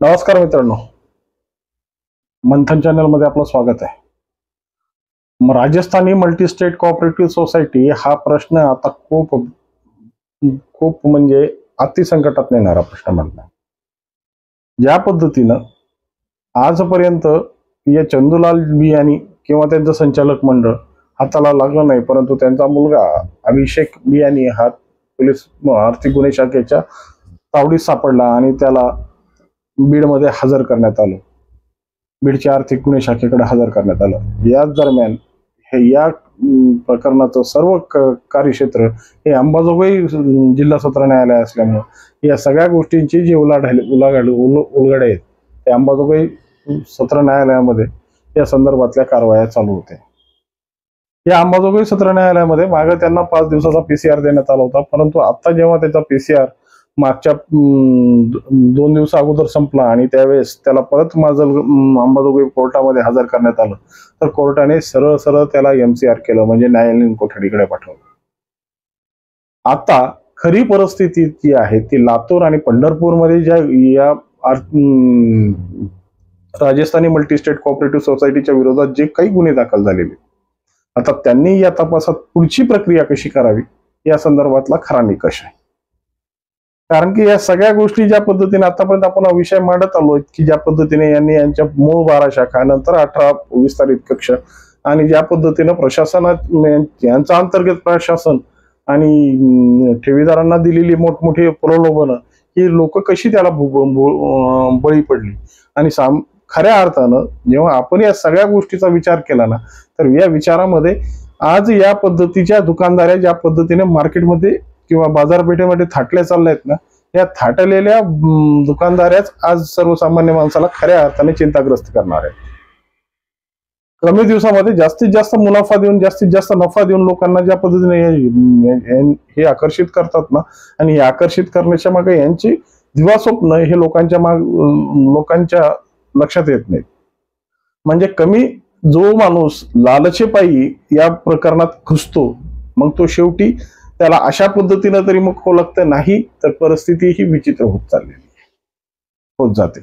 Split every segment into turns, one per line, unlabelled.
नमस्कार मित्रांनो, मंथन चॅनल मध्ये आपलं स्वागत आहे. Rajasthani multi state cooperative society हा प्रश्न आता खूप खूप म्हणजे अतिसंकटात नेणारा प्रश्न बनला. ज्या पद्धतीनं आजपर्यंत या चंदूलाल बियानी किंवा त्यांचं संचालक मंडळ हाताला लागलं नाही, परंतु त्यांचा मुलगा अभिषेक बियानी हा पोलीस आर्थिक गुन्हे शाखेच्या तावडीत सापडला आणि त्याला बीडमध्ये हजर करण्यात आलं. बीडच्या आर्थिक गुन्हे शाखेकडे हजर करण्यात आलं. याच दरम्यान हे या प्रकरणाचं सर्व कार्यक्षेत्र हे अंबाजोगाई जिल्हा सत्र न्यायालय असल्यामुळे या सगळ्या गोष्टींची जी उलगडे आहेत ते अंबाजोगाई सत्र न्यायालयामध्ये या संदर्भातल्या कारवाया चालू होत्या. या अंबाजोगाई सत्र न्यायालयामध्ये मागे त्यांना 5 दिवसाचा पीसीआर देण्यात आला होता, परंतु आता जेव्हा त्याचा पीसीआर मागच्या 2 दिवस अगोदर संपला आणि त्यावेळेस त्याला परत अंबाजोगाई कोर्टामध्ये हजर करण्यात आलं, तर कोर्टाने सरळ सरळ त्याला एमसीआर केलं, म्हणजे न्यायालयीन कोठडीकडे पाठवलं. आता खरी परिस्थिती जी आहे ती लातूर आणि पंढरपूरमध्ये ज्या या राजस्थानी मल्टीस्टेट कोऑपरेटिव्ह सोसायटीच्या विरोधात जे काही गुन्हे दाखल झालेले, आता त्यांनी या तपासात पुढची प्रक्रिया कशी करावी या संदर्भातला खरा निकष आहे. कारण की या सगळ्या गोष्टी ज्या पद्धतीने आतापर्यंत आपण विषय मांडत आलोय की ज्या पद्धतीने यांनी यांच्या मूळ 12 शाखा नंतर 18 विस्तारित कक्ष आणि ज्या पद्धतीनं प्रशासनात यांचा अंतर्गत प्रशासन आणि ठेवीदारांना दिलेली मोठमोठी प्रलोभनं ही लोक कशी त्याला बळी पडली आणि खऱ्या अर्थानं जेव्हा आपण या सगळ्या गोष्टीचा विचार केला ना, तर या विचारामध्ये आज या पद्धतीच्या दुकानदाऱ्या ज्या पद्धतीने मार्केटमध्ये किंवा बाजारपेठेमध्ये थाटल्या चालल्या आहेत ना, या थाटलेल्या दुकानदाऱ्याच आज सर्वसामान्य माणसाला खऱ्या अर्थाने चिंताग्रस्त करणार आहे. कमी दिवसामध्ये जास्तीत जास्त मुनाफा देऊन जास्तीत जास्त नफा देऊन लोकांना ज्या पद्धतीने हे आकर्षित करतात ना, आणि हे आकर्षित करण्याच्या मागे यांची दिवास्वप्न हे लोकांच्या लक्षात येत नाहीत. म्हणजे कमी जो माणूस लालचेपायी या प्रकरणात घुसतो, मग तो शेवटी त्याला अशा पद्धतीनं तरी मग लागतं, नाही तर परिस्थिती ही विचित्र होत जाते.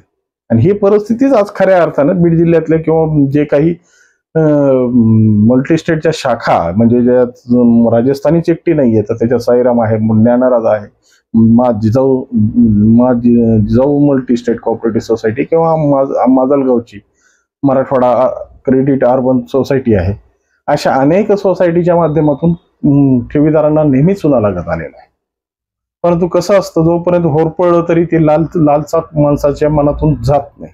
आणि ही परिस्थितीच आज खऱ्या अर्थानं बीड जिल्ह्यातल्या किंवा जे काही मल्टीस्टेटच्या शाखा, म्हणजे ज्यात राजस्थानीची एकटी नाहीये, तर त्याच्यात साईराम आहे, ज्ञानराज आहे, जिजाऊ मल्टीस्टेट कोऑपरेटिव्ह सोसायटी किंवा माजलगावची मराठवाडा क्रेडिट अर्बन सोसायटी आहे. अशा अनेक सोसायटीच्या माध्यमातून ठेवीदारांना नेहमीच चुना लागत आलेला आहे. परंतु कसं असतं, जोपर्यंत होरपळलं तरी ते लालचा माणसाच्या मनातून जात नाही.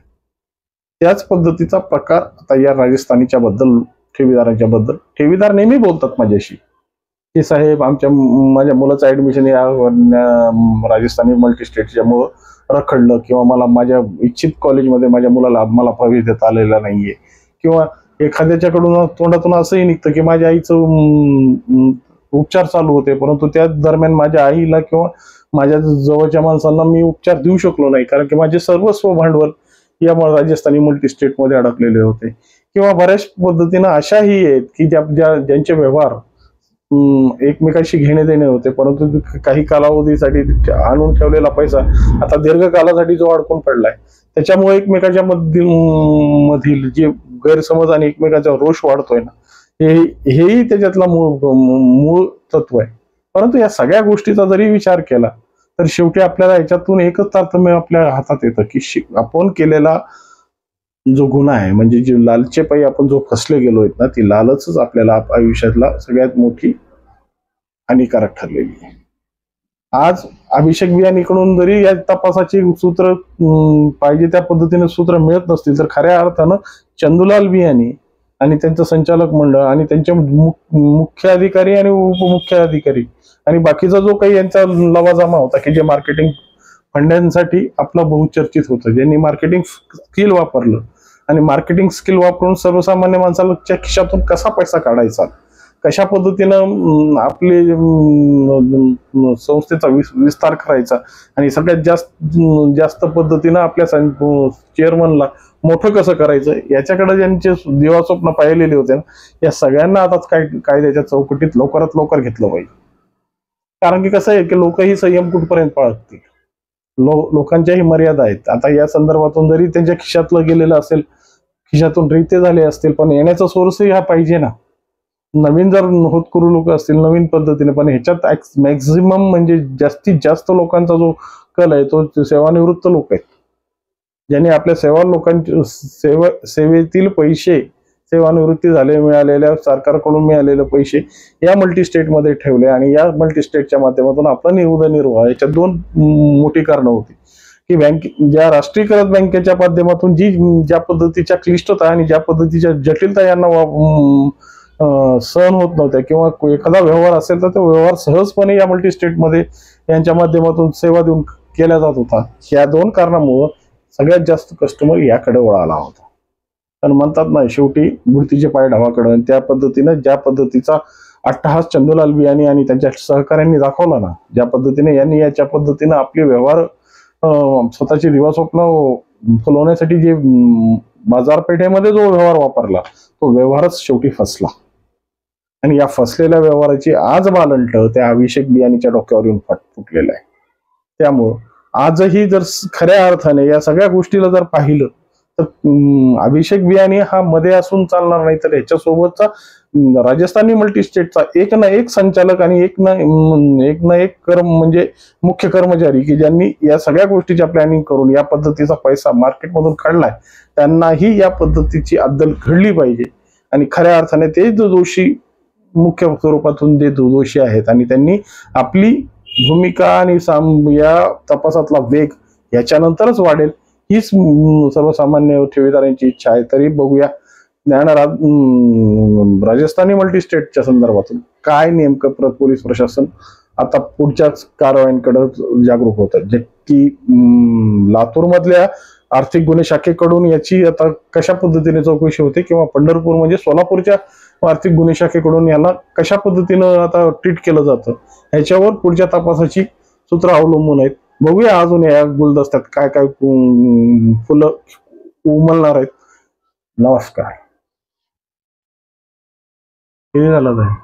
त्याच पद्धतीचा प्रकार आता या राजस्थानीच्या बद्दल, ठेवीदारांच्या बद्दल ठेवीदार नेहमी बोलतात माझ्याशी की साहेब माझ्या मुलाचं ऍडमिशन या राजस्थानी मल्टीस्टेटच्या मुळे रखडलं, किंवा मला माझ्या इच्छित कॉलेजमध्ये माझ्या मुलाला मला प्रवेश देता आलेला नाहीये, किंवा एखाद्याच्याकडून तोंडातून असंही निघतं की माझ्या आईचं उपचार चालू होते, परंतु त्या दरम्यान माझ्या आईला किंवा माझ्या जवळच्या माणसांना मी उपचार देऊ शकलो नाही, कारण की माझे सर्वस्व भांडवल या राजस्थानी मल्टीस्टेटमध्ये अडकलेले होते. किंवा बऱ्याच पद्धतीनं अशाही आहेत की ज्यांचे व्यवहार एकमेकांशी घेणे देणे होते, परंतु काही कालावधीसाठी आणून ठेवलेला पैसा आता दीर्घकालासाठी जो अडकून पडलाय, त्याच्यामुळे एकमेकांच्या मधील जे गैरसमज आणि एकमेकांचा रोष वाढतोय ना, हेही त्याच्यातला मूळ तत्व आहे. परंतु या सगळ्या गोष्टीचा जरी विचार केला तर शेवटी आपल्याला याच्यातून एकच तारतम्य आपल्या हातात येतं की आपण केलेला जो गुन्हा आहे, म्हणजे जी लालचेपायी आपण जो फसले गेलो आहेत ना, ती लालचच आपल्याला आयुष्यातला सगळ्यात मोठी हानिकारक ठरलेली आहे. आज अभिषेक बियानीकडून जरी या तपासाची सूत्र पाहिजे त्या पद्धतीने सूत्र मिळत नसतील, तर खऱ्या अर्थानं चंदूलाल बियानी आणि त्यांचं संचालक मंडळ आणि त्यांचे मुख्य अधिकारी आणि उपमुख्य अधिकारी आणि बाकीचा जो काही यांचा लवाजमा होता की जे मार्केटिंग फंड्यांसाठी आपलं बहुचर्चित होतं, ज्यांनी मार्केटिंग स्किल वापरलं आणि मार्केटिंग स्किल वापरून सर्वसामान्य माणसाला खिशातून कसा पैसा काढायचा, कशा पद्धतीनं आपले संस्थेचा विस्तार करायचा आणि सगळ्यात जास्त पद्धतीनं आपल्या चेअरमनला मोठं कसं करायचं, याच्याकडे ज्यांचे दिवास्वप्न पाहिलेले होते ना, या सगळ्यांना आता कायद्याच्या चौकटीत लवकरात लवकर घेतलं पाहिजे. कारण की कसं आहे की लोकही संयम कुठपर्यंत पाळतील. लोकांच्याही मर्यादा आहेत. आता या संदर्भातून जरी त्यांच्या खिशातलं गेलेलं असेल, खिशातून रित्ते झाले असतील, पण येण्याचा सोर्सही हा पाहिजे ना. नवीन जर होतकरू लोक असतील नवीन पद्धतीने, पण ह्याच्यात मॅक्झिमम म्हणजे जास्तीत जास्त लोकांचा जो कल आहे तो सेवानिवृत्त लोक आहेत, ज्यांनी आपल्या सेवेतील पैसे, सेवानिवृत्ती झाले मिळालेल्या सरकारकडून मिळालेले पैसे या मल्टीस्टेटमध्ये ठेवले आणि या मल्टीस्टेटच्या माध्यमातून आपला उदरनिर्वाह, याच्यात दोन मोठी कारणं होती की ज्या राष्ट्रीयकृत बँकेच्या माध्यमातून ज्या पद्धतीच्या क्लिष्टता आणि ज्या पद्धतीच्या जटिलता यांना सहन होत नव्हत्या, किंवा एखादा व्यवहार असेल तर तो व्यवहार सहजपणे या मल्टीस्टेटमध्ये यांच्या माध्यमातून सेवा देऊन केला जात होता. या दोन कारणामुळं सगळ्यात जास्त कस्टमर याकडे वळाला होता. पण म्हणतात ना, शेवटी मूर्तीचे पाय ढवाकडं. त्या पद्धतीनं ज्या पद्धतीचा अट्टहास चंदूलाल बियाणी आणि त्यांच्या सहकाऱ्यांनी दाखवला ना, ज्या पद्धतीने यांनी याच्या पद्धतीनं आपले व्यवहार स्वतःची दिवास्वप्न फुलवण्यासाठी जे बाजारपेठेमध्ये जो व्यवहार वापरला, तो व्यवहारच शेवटी फसला. आणि या फसलेल्या व्यवहाराची आज बालंट त्या अभिषेक बियाणीच्या डोक्यावर येऊन फुटलेलं आहे. त्यामुळं आजही जर खऱ्या अर्थाने या सगळ्या गोष्टीला जर पाहिलं तर अभिषेक बियाणी हा मध्ये असून चालणार नाही, तर ह्याच्यासोबतचा राजस्थानी मल्टीस्टेटचा एक ना एक संचालक आणि एक ना एक म्हणजे मुख्य कर्मचारी की ज्यांनी या सगळ्या गोष्टीच्या प्लॅनिंग करून या पद्धतीचा पैसा मार्केटमधून काढलाय, त्यांनाही या पद्धतीची अद्दल घडली पाहिजे. आणि खऱ्या अर्थाने ते जो दोषी मुख्य स्वरूपातून जे दोषी आहेत आणि त्यांनी आपली भूमिका आणि या तपासातला वेग याच्यानंतरच वाढेल, हीच सर्वसामान्य ठेवीदारांची इच्छा आहे. तरी बघूया राजस्थानी मल्टीस्टेटच्या संदर्भातून काय नेमकं पोलीस प्रशासन आता पुढच्याच कारवायांकडे जागरूक होत आहे. जे की लातूर मधल्या आर्थिक गुन्हे शाखेकडून याची आता कशा पद्धतीने चौकशी होते, किंवा पंढरपूर म्हणजे सोलापूरच्या आर्थिक गुन्हे शाखेकडून याला कशा पद्धतीनं आता ट्रीट केलं जातं, ह्याच्यावर पुढच्या तपासाची सूत्र अवलंबून आहेत. बघूया अजून या गुलदस्त्यात काय काय फुलं उमलणार आहेत. नमस्कार. किती झालं आहे?